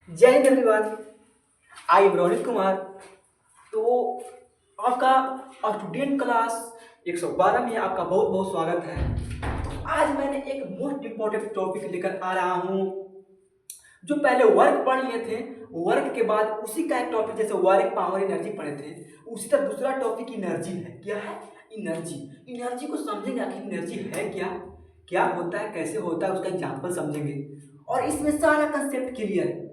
जय Hind everyone. I am Rohit Kumar. तो आपका स्टूडेंट क्लास 112 में आपका बहुत बहुत स्वागत है। तो आज मैंने एक मोस्ट इम्पोर्टेंट टॉपिक लेकर आ रहा हूँ। जो पहले वर्क पढ़ लिए थे, वर्क के बाद उसी का एक टॉपिक, जैसे वर्क पावर एनर्जी पढ़े थे, उसी तरह दूसरा टॉपिक एनर्जी है। क्या है? एनर्जी। एनर्जी को समझेंगे, आखिर एनर्जी है क्या, क्या होता है, कैसे होता है, उसका एग्जाम्पल समझेंगे और इसमें सारा कंसेप्ट क्लियर है।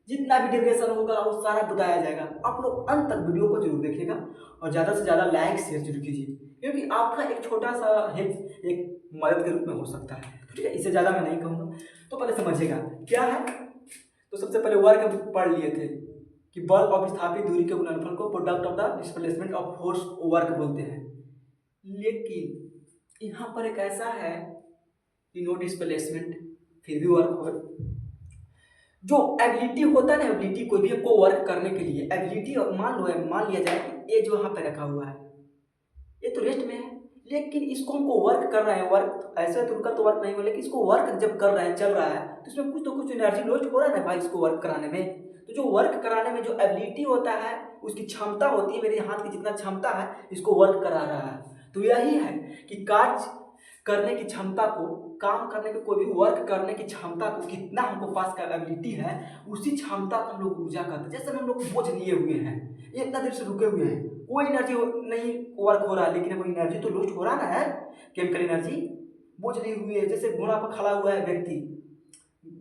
जितना भी डेरिवेशन होगा वो सारा बताया जाएगा। आप लोग अंत तक वीडियो को जरूर देखिएगा और ज़्यादा से ज़्यादा लाइक शेयर जरूर कीजिए, क्योंकि आपका एक छोटा सा हेल्प एक मदद के रूप में हो सकता है। ठीक है, इससे ज़्यादा मैं नहीं कहूँगा। तो पहले समझिएगा क्या है। तो सबसे पहले वर्क पढ़ लिए थे कि बल और विस्थापित दूरी के गुणनफल को product of the displacement of force work बोलते हैं। लेकिन यहाँ पर एक ऐसा है कि नो डिस्प्लेसमेंट फिर भी वर्क हो। जो एबिलिटी होता है ना, एबिलिटी कोई भी आपको वर्क करने के लिए एबिलिटी, और मान लिया जाए कि ये जो यहाँ पे रखा हुआ है ये तो रेस्ट में है, लेकिन इसको हमको वर्क कर रहे हैं। वर्क ऐसे तो उनका तो वर्क नहीं हो, लेकिन इसको वर्क जब कर रहे हैं, चल रहा है, तो इसमें कुछ तो कुछ एनर्जी लॉस्ट हो रहा है ना भाई, इसको वर्क कराने में। तो जो वर्क कराने में जो एबिलिटी होता है, उसकी क्षमता होती है, मेरे हाथ की जितना क्षमता है, इसको वर्क करा रहा है। तो यही है कि कार्य करने की क्षमता को, काम करने के, कोई भी वर्क करने की क्षमता को, कितना हमको पास का एबिलिटी है, उसी क्षमता को हम लोग ऊर्जा कहते हैं। जैसे हम लोग बोझ लिए हुए हैं, ये इतना देर से रुके हुए हैं, कोई एनर्जी नहीं वर्क हो रहा है, लेकिन कोई एनर्जी तो लॉस्ट हो रहा ना है, केमिकल एनर्जी। बोझ ली हुई है, जैसे घोड़ा पर खड़ा हुआ है व्यक्ति,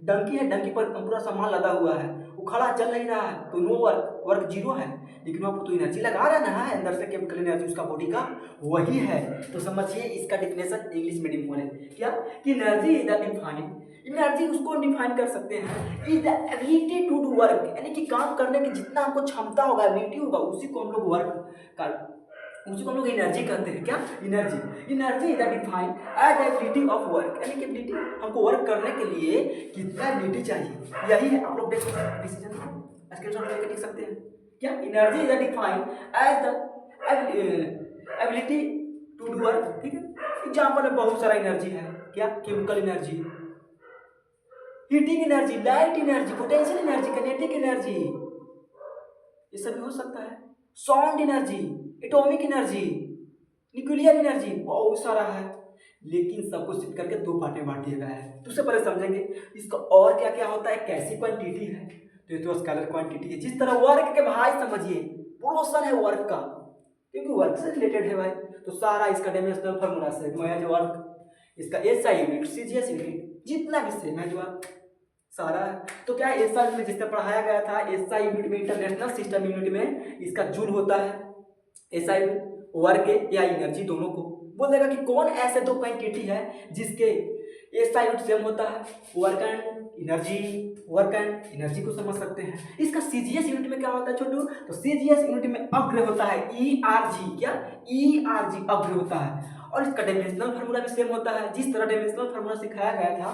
डंकी है, डंकी पर पूरा सामान लदा हुआ है, वो खड़ा चल नहीं रहा है, तो नो वर्क, वर्क जीरो है। लेकिन वहाँ पर तो एनर्जी लगा रहा ना है अंदर से, केमिकल एनर्जी उसका बॉडी का वही है। तो समझिए इसका डिफिनेशन इंग्लिश में डिफाइन है क्या, कि energy is the define, energy उसको डिफाइन कर सकते हैं, is the ability to do work, यानी कि काम करने की जितना हमको क्षमता होगा, एबिलिटी होगा, उसी को हम लोग वर्क कर, उसी को हम लोग एनर्जी कहते हैं। क्या? Energy. Energy is define as ability of work, यानी कि एबिलिटी, हमको वर्क करने के लिए कितना एबिलिटी चाहिए, यही है। आप लोग देख सकते हैं, डिसीजन स्क्रीनशॉट लेकर लिख सकते हैं। क्या? Energy is define as the ability to do work. ठीक है, एग्जाम्पल में बहुत सारा एनर्जी है। क्या? Chemical energy, heating energy, light energy, potential energy, kinetic energy, ये सब भी हो सकता है। Sound energy, atomic energy, nuclear energy, बहुत सारा है। लेकिन सबको सिर्फ करके दो पार्ट में बांट दिया गया है। तो उससे पहले समझेंगे इसका और क्या क्या होता है, कैसी क्वांटिटी है। तो ये तो स्केलर क्वांटिटी है। जिस तरह वर्क के भाई समझिए, पोर्शन है वर्क का, क्योंकि वर्क से रिलेटेड है भाई, तो सारा इसका डायमेंशनल फार्मूला से मैं जो वर्क, इसका एसआई यूनिट, सीजीएस यूनिट, जितना भी सेम है जो सारा है। तो क्या है, एसआई में जिससे पढ़ाया गया था, एसआई यूनिट में, इंटरनेशनल सिस्टम यूनिट में इसका जूल होता है। एसआई वर्क या एनर्जी दोनों को बोल देगा कि कौन ऐसे दो क्वांटिटी है जिसके एसआई यूनिट सेम होता है। Work and energy, work and energy को समझ सकते हैं। इसका सीजीएस यूनिट में क्या होता है छोटू, तो सीजीएस यूनिट में अग्र होता है ईआरजी। क्या? ईआरजी अग्र होता है। और इसका डायमेंशनल फार्मूला भी सेम होता है। जिस तरह डायमेंशनल फार्मूला सिखाया गया था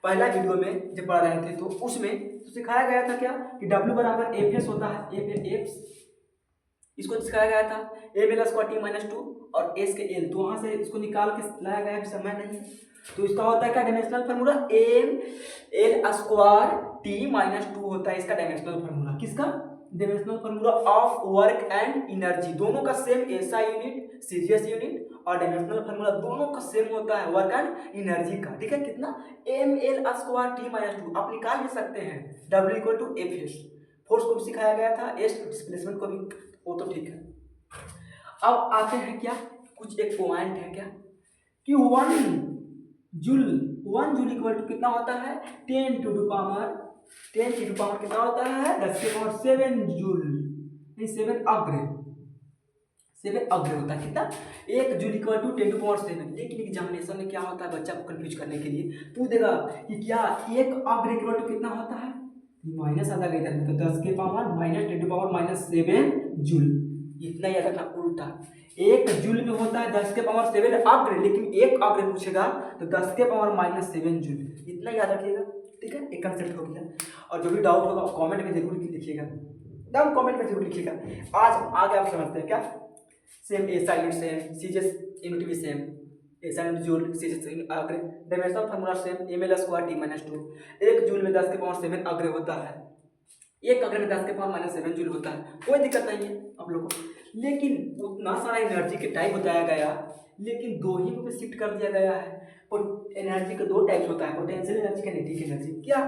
पहला वीडियो में जब पढ़ रहे थे, तो उसमें तो सिखाया गया था क्या, कि W बराबर एफ एस होता है, एफ, इसको सिखाया गया था, A L square T minus to और एस के एल, तो वहाँ से इसको निकाल के लाया गया है, समय नहीं। तो इसका होता है क्या dimensional formula, M L square T minus two होता है इसका डायमेंशनल फार्मूला। किसका? Dimensional formula of work and energy, दोनों का same, SI unit, CGS unit और डायमेंशनल फार्मूला दोनों का सेम होता है वर्क एंड एनर्जी का। ठीक है, कितना? M L square T minus two, आप निकाल भी सकते हैं, W equal to F S, force को भी सिखाया गया था, एस डिस्प्लेसमेंट को भी, वो तो ठीक है। अब आते हैं क्या, कुछ एक पॉइंट है क्या, कि वन जूल इक्वल टू कितना होता है, 10 to the power, 10 to the power कितना होता है, 10 के पावर 7 जूल, नहीं 7 अग्र, 7 अग्र होता है। कितना? 1 joule equal to 10 to power 7। लेकिन एग्जामिनेशन में क्या होता है, बच्चा को कंफ्यूज करने के लिए तू देगा कि क्या 1 अग्र इक्वल टू कितना होता है, माइनस आ जाएगा इधर में, तो 10 के power minus 10 to power minus 7 joule, इतना याद रखना। उल्टा 1 जूल में होता है 10 के पावर 7 अग्र, लेकिन 1 अग्र पूछेगा तो 10 के पावर माइनस 7 जूल, इतना याद रखिएगा। ठीक है, एक कंसेप्ट हो गया। और जो भी डाउट होगा कमेंट में जरूर लिखिएगा, एकदम कमेंट में जरूर लिखिएगा। आज आगे आप समझते हैं क्या, same SI unit same, CGS unit भी same, SI unit joule, CGS अग्र, dimensional formula same, M L square T minus two, 1 joule में 10 के पावर 7 अग्र होता है। 1 अगर में 10 के पावर -7 जूल होता है, कोई दिक्कत नहीं है आप लोगों को। लेकिन उतना सारा एनर्जी के टाइप बताया गया, लेकिन 2 ही में शिफ्ट कर दिया गया है। और एनर्जी के 2 टाइप्स होता है, पोटेंशियल एनर्जी, काइनेटिक एनर्जी। क्या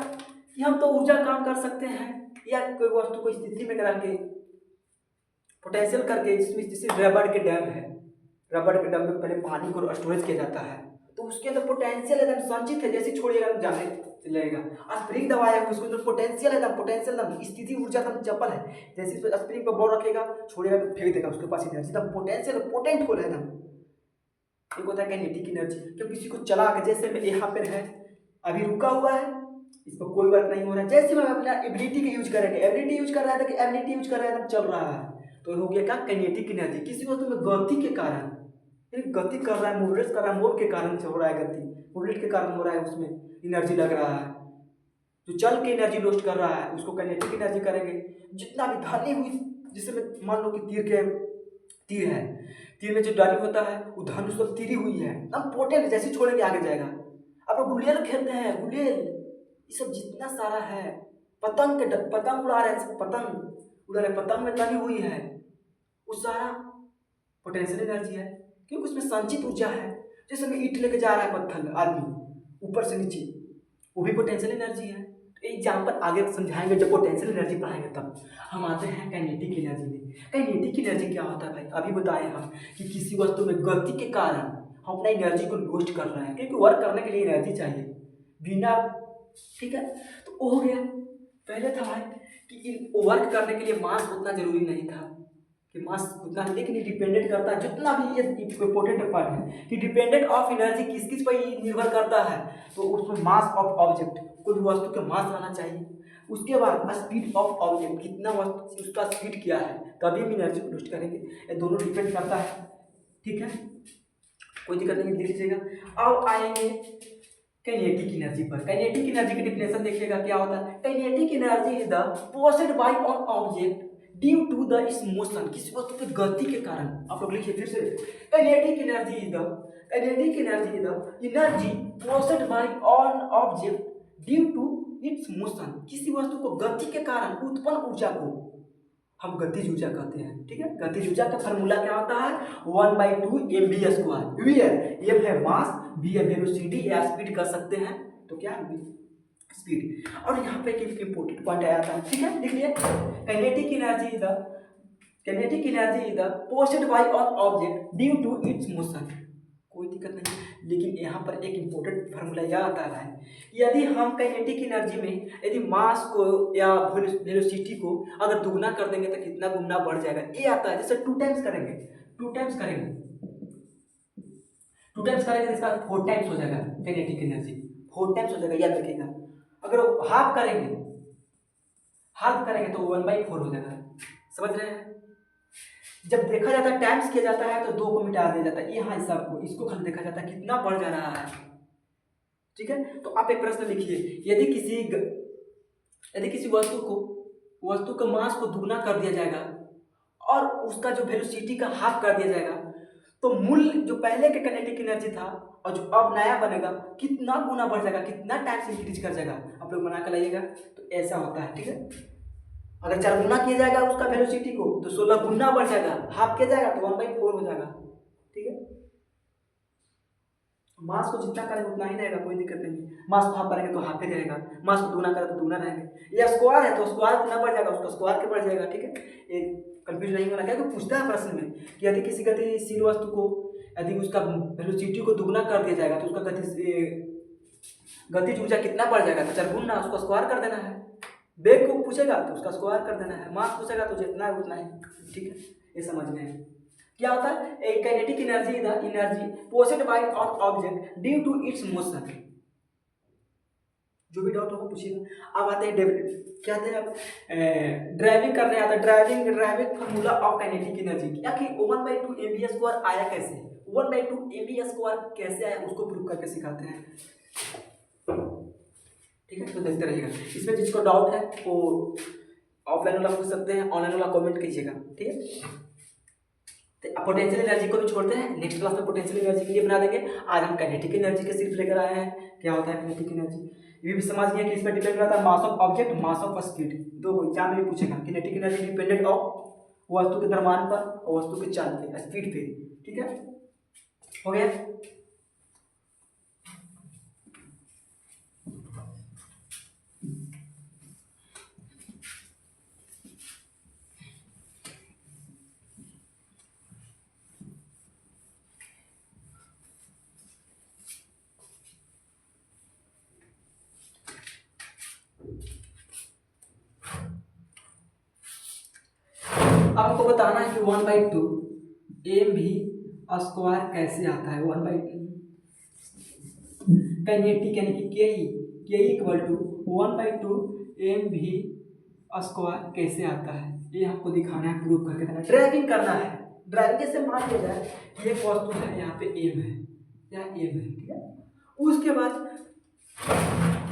कि हम तो ऊर्जा काम कर सकते हैं या कोई वस्तु को स्थिति में रख के पोटेंशियल करके, जिसमें जैसे रबड़ के डैम है, रबड़ के डैम में पहले पानी को स्टोरेज किया जाता है, तो उसके अंदर पोटेंशियल एकदम संचित है, जैसे छोड़िएगा जाने चलेगा। स्प्रिंग दबाया उसको अंदर पोटेंशियल एकदम, पोटेंशियल एकदम स्थिति ऊर्जा एकदम चपल है, जैसे स्प्रिंग पर बॉल रखेगा, छोड़िएगा तो फेंक देगा, उसके पास एनर्जी एकदम पोटेंशियल पोटेंट हो रहा है एकदम। एक होता है काइनेटिक एनर्जी, क्योंकि किसी को चला के, जैसे मैं यहाँ पर है अभी रुका हुआ है, इस पर कोई वर्क नहीं हो रहा है, जैसे मैं अपना एबिलिटी का यूज करेंगे, एबिलिटी यूज कर रहा था कि एबिलिटी यूज कर रहा है, चल रहा है, तो हो गया क्या, काइनेटिक एनर्जी। किसी वस्तु में गति के कारण, गति कर रहा है, मूवलेट कर रहा है, मोर के कारण से हो रहा है गति, मूवलेट के कारण हो रहा है, उसमें एनर्जी लग रहा है, जो चल के एनर्जी लोस्ट कर रहा है उसको काइनेटिक एनर्जी करेंगे। जितना भी धनी हुई, जैसे मैं मान लो कि तीर है, तीर में जो डरी होता है वो धनुष पर तीरी हुई है, एकदम पोटेंट, जैसे छोड़ेंगे आगे जाएगा। अब लोग गुलियल खेलते हैं, गुलियल, ये सब जितना सारा है, पतंग उड़ा रहे हैं, पतंग उड़ा रहे, पतंग में तनी हुई है, वो सारा पोटेंशियल एनर्जी है, क्योंकि उसमें संचित ऊर्जा है। जैसे में ईंट लेके जा रहा है पत्थर आदमी ऊपर से नीचे, वो भी पोटेंशियल एनर्जी है। तो एग्जाम्पल आगे समझाएंगे, जब पोटेंशियल एनर्जी पढ़ाएंगे तब। हम आते हैं काइनेटिक एनर्जी में। काइनेटिक एनर्जी क्या होता है भाई, अभी बताए हम कि किसी वस्तु में गति के कारण हम अपना एनर्जी को लोस्ट कर रहे हैं, क्योंकि वर्क करने के लिए एनर्जी चाहिए बिना, ठीक है। तो वो हो गया, पहले था भाई कि वर्क करने के लिए मास उतना जरूरी नहीं था कि मास उतना, लेकिन ये डिपेंडेंट करता है, जितना भी ये इम्पोर्टेंट पार्ट है कि डिपेंडेंट ऑफ एनर्जी किस किस पर निर्भर करता है, तो उसमें मास ऑफ ऑब्जेक्ट, कोई वस्तु का मास रहना चाहिए। उसके बाद स्पीड ऑफ ऑब्जेक्ट, कितना वस्तु उसका स्पीड क्या है, तभी हम एनर्जी को लोस्ट करेंगे, ये दोनों डिपेंड करता है, ठीक है, कोई दिक्कत नहीं, देख लीजिएगा। अब आएंगे काइनेटिक एनर्जी पर। काइनेटिक एनर्जी की डिफिनेशन देखिएगा क्या होता है। Kinetic energy is the possessed by an object due to the its motion, किसी वस्तु के गति के कारण। आप लोग लिखिए फिर से, kinetic energy is the energy possessed by an object due to its motion, किसी वस्तु को गति के कारण उत्पन्न ऊर्जा को हम गतिज ऊर्जा कहते हैं, ठीक है। गतिज ऊर्जा का फॉर्मूला क्या होता है, 1/2 mv²। वी है मास, वी है वेलोसिटी या स्पीड कर सकते हैं, तो क्या स्पीड। और यहाँ पे एक इंपॉर्टेंट पॉइंट आया था, ठीक है, लिख लिया। Kinetic energy is the possessed by an object due to its motion, कोई दिक्कत नहीं। लेकिन यहाँ पर एक इंपॉर्टेंट फार्मूला यह आता है, यदि हम काइनेटिक एनर्जी में यदि मास को या वेलोसिटी को अगर दुगना कर देंगे तो कितना गुना बढ़ जाएगा, ये आता है। जैसे 2 टाइम्स करेंगे तो इसका 4 टाइम्स हो जाएगा काइनेटिक एनर्जी, 4 टाइम्स हो जाएगा, याद रखिएगा। अगर हाफ करेंगे तो 1/4 हो जाएगा, समझ रहे हैं। जब देखा जाता है टाइम्स किया जाता है तो 2 को मिटा दिया जाता है, यहाँ हिसाब को, इसको खाली देखा जाता है कितना बढ़ जा रहा है, ठीक है। तो आप एक प्रश्न लिखिए, यदि किसी वस्तु का मास को दुगना कर दिया जाएगा और उसका जो वेलोसिटी का हाफ कर दिया जाएगा, तो मूल्य जो पहले के काइनेटिक एनर्जी था और जो अब नया बनेगा कितना गुना बढ़ जाएगा, कितना टाइम्स इंक्रीज कर जाएगा, आप लोग बना कर लाइएगा। तो ऐसा होता है, ठीक है। अगर 4 गुना किया जाएगा उसका वेलोसिटी को तो 16 गुना बढ़ जाएगा, हाफ किया जाएगा तो 1/4 हो जाएगा, ठीक है। मास को जितना करेंगे उतना ही रहेगा, कोई दिक्कत नहीं। मास को हाफ करेंगे तो हाफ ही रहेगा, मास को दुगना करें तो दुगना रहेंगे। या स्क्वायर है तो स्क्वायर गुना बढ़ जाएगा, उसका स्क्वायर के बढ़ जाएगा, ठीक है। ये कंफ्यूज नहीं होना, क्या पूछता है प्रश्न में कि यदि किसी गतिशील वस्तु को यदि उसका वेलोसिटी को दुगना कर दिया जाएगा तो उसका गतिज ऊर्जा कितना बढ़ जाएगा, तो 4 गुना, उसका स्क्वायर कर देना है। वेग को पूछेगा तो उसका स्क्वायर कर देना है, मास पूछेगा तो जितना है उतना ही, ठीक है। ये समझना है क्या होता है। Kinetic energy possessed by an object due to its motion, जो भी डाउट होगा पूछिएगा। अब आते हैं क्या आते हैं, अब ड्राइविंग करने आता है। Driving formula of kinetic energy, आखिर 1/2 mv² आया कैसे, 1/2 mv² कैसे आया उसको प्रूव करके सिखाते हैं, ठीक है। तो देखते रहिएगा, इसमें जिसको डाउट है वो ऑफलाइन वाला पूछ सकते हैं, ऑनलाइन वाला कमेंट कीजिएगा, ठीक है। तो पोटेंशियल एनर्जी को भी छोड़ते हैं, नेक्स्ट क्लास में पोटेंशियल एनर्जी के लिए बना देंगे। आज हम काइनेटिक एनर्जी के सिर्फ लेकर आए हैं, क्या होता है काइनेटिक एनर्जी। ये भी समझ गया कि इस पर डिपेंड रहता है mass of object, mass of speed. दो एग्जाम में भी पूछेगा, काइनेटिक एनर्जी डिपेंडेंट ऑफ वस्तु के द्रव्यमान पर और वस्तु के चाल पे, स्पीड पे। ठीक है, हो गया। आपको बताना है कि 1/2 एम भी स्क्वायर कैसे आता है। 1/2 काइनेटिक यानी कि के इक्वल टू 1/2 एम भी स्क्वायर कैसे आता है, ये आपको दिखाना है, प्रूव करके देना, ड्राइविंग करना है। ड्राइविंग जैसे मान लिया जाए कि एक वस्तु है, यहाँ पे एम है, यहाँ एम है, ठीक है। उसके बाद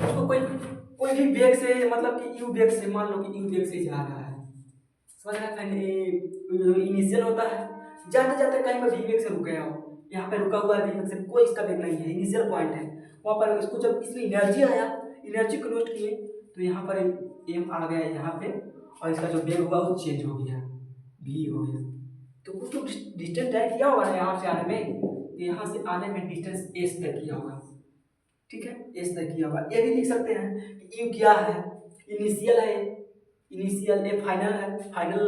उसको कोई भी वेग से, मतलब कि यू वेग से, मान लो कि यू वेग से जा रहा है, समझ रहा है। इनिशियल होता है, जाते जाते कहीं पर वी वेग से रुक गया हो, यहाँ पे रुका हुआ है वी वेग से, कोई इसका वेग नहीं है, इनिशियल पॉइंट है वहाँ पर। इसको जब इसमें एनर्जी आया, एनर्जी को नोट किए तो यहाँ पर एम आ गया यहाँ पे, और इसका जो वेग हुआ वो चेंज हो गया, वी हो गया। तो कुछ तो डिस्टेंस तय किया होगा ना यहाँ से आने में, तो यहाँ से आने में डिस्टेंस एस तय किया होगा, ठीक है, एस तय किया होगा। ये भी लिख सकते हैं कि यू क्या है, इनिशियल है, इनिशियल ए फाइनल है, फाइनल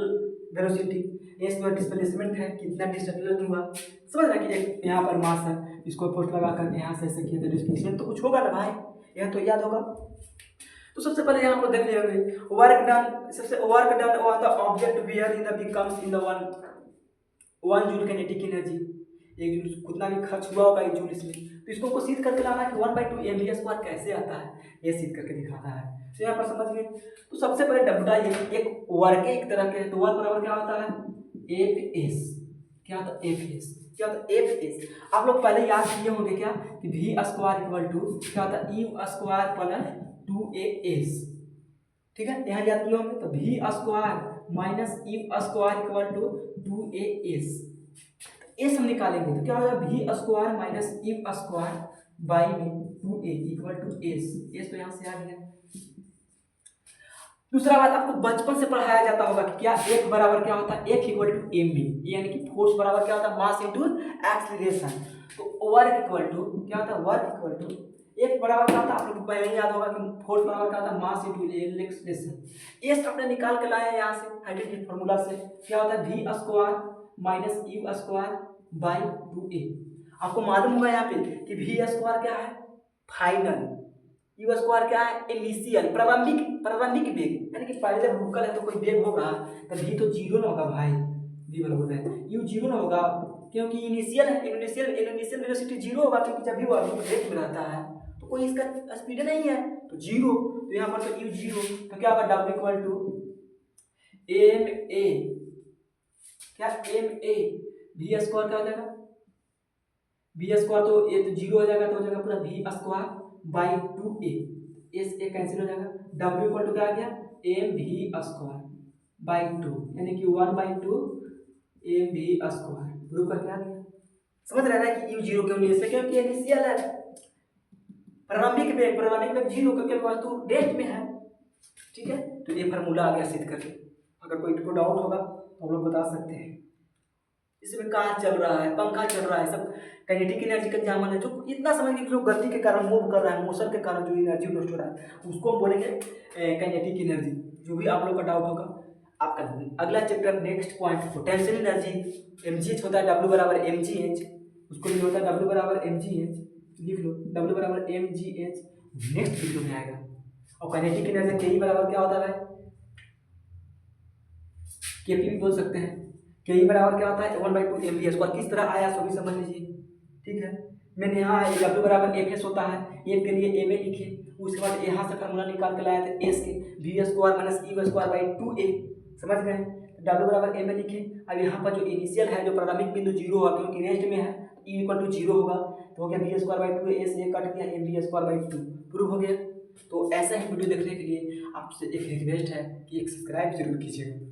वेलोसिटी, एस पर डिस्प्लेसमेंट है, कितना डिस्प्लेसमेंट हुआ, समझ रहा है कि एक यहाँ पर मास है, इसको फोर्स लगा कर यहाँ से ऐसे किया तो डिस्प्लेसमेंट तो कुछ होगा ना भाई, यह तो याद होगा। तो सबसे पहले यहाँ पर देख लिया वर्क डन, सबसे work done on the object where in the becomes in the 1 joule kinetic energy, एक जूल कितना भी खर्च हुआ होगा एक जूल इसमें, तो इसको को सिद्ध करके लाना कि 1/2 एम वी स्क्वायर कैसे आता है, ये सिद्ध करके दिखाता है। तो यहाँ पर समझ गए। तो सबसे पहले बताइए, एक वर्क एक तरह के, तो वर्क बराबर क्या होता है, एफ एस, क्या होता है एफ एस, क्या होता है एफ एस। आप लोग पहले याद किए होंगे क्या कि वी स्क्वायर इक्वल टू क्या होता है, यू स्क्वायर प्लस 2as, ठीक है, यहाँ याद किए होंगे। तो V square minus U square equal to 2as, S हम निकालेंगे तो क्या होगा, V square minus U square by में 2a equal to S, S तो यहाँ से आ गया। दूसरा बात, आपको बचपन से पढ़ाया जाता होगा कि क्या एक बराबर क्या होता है, एक इक्वल टू एम बी, यानी कि फोर्स बराबर क्या होता है, मास इनटू एक्सीलरेशन। तो वर्क इक्वल टू क्या होता है, वर्क इक्वल टू एक बराबर क्या होता है, आप लोग को पहले ही याद होगा कि फोर्स बराबर क्या होता है, मास इनटू एक्सीलरेशन। एस आपने निकाल के लाया यहाँ से हाइड्रोजन फार्मूला से, क्या होता है V square minus U square by 2a। आपको मालूम होगा यहाँ पे कि वी स्क्वायर क्या है, फाइनल, यू स्क्वायर क्या है, इनिशियल, प्रारंभिक वेग, यानी कि पहले जब रुकल है तो कोई वेग होगा, तो वी तो जीरो ना होगा भाई, वी बराबर है यू जीरो ना होगा, क्योंकि इनिशियल है, इनिशियल वेलोसिटी जीरो होगा, क्योंकि जब भी वो वेग में रहता है तो कोई इसका स्पीड नहीं है तो जीरो, तो यहाँ पर तो यू जीरो, तो क्या होगा W equal to M A, क्या एम ए, वी स्क्वायर क्या हो जाएगा, वी स्क्वायर तो ये तो जीरो हो जाएगा, तो हो जाएगा पूरा V square by 2a, S A cancel हो जाएगा, डब्ल्यू इक्वल टू क्या आ गया, एम वी स्क्वायर बाई 2, यानी कि 1/2 एम वी स्क्वायर, प्रूव करके आ गया। समझ रहे हैं कि यू जीरो क्यों नहीं है, क्योंकि इनिशियल है, प्रारंभिक वेग जीरो, क्योंकि वस्तु रेस्ट में है, ठीक है। तो ये फार्मूला आ गया सिद्ध करके। अगर कोई को डाउट होगा तो हम लोग बता सकते हैं। इसमें कार चल रहा है, पंखा चल रहा है, सब काइनेटिक एनर्जी का जामन है, जो इतना समझ के जो गति के कारण मूव कर रहा है, मोशन के कारण जो एनर्जी नष्ट हो रहा है, उसको हम बोलेंगे काइनेटिक एनर्जी। जो भी आप लोग का डाउट होगा आपका अगला chapter next point potential energy, mgh होता है W बराबर mgh, उसको भी होता है W बराबर mgh, लिख लो W बराबर mgh, नेक्स्ट वीडियो में आएगा। और काइनेटिक एनर्जी के बराबर क्या होता है, केपी भी बोल सकते हैं, के बराबर क्या होता है 1/2 एम वी स्क्वायर। किस तरह आया सो भी समझ लीजिए, ठीक है। मैंने यहाँ W बराबर एफ एस होता है, एफ के लिए एम ए लिखे, उसके बाद यहाँ से फार्मूला निकाल के लाया था एस के, V square minus U square by 2a, समझ गए। W बराबर एम ए लिखे। अब यहाँ पर जो इनिशियल है, जो प्रारंभिक बिंदु जीरो होगा, क्योंकि रेस्ट में है, यू इक्वल टू जीरो होगा, तो हो गया V square by 2, S A cut गया, M V square by 2, prove हो गया। तो ऐसा ही वीडियो देखने के लिए आपसे एक रिक्वेस्ट है कि एक सब्सक्राइब जरूर कीजिएगा।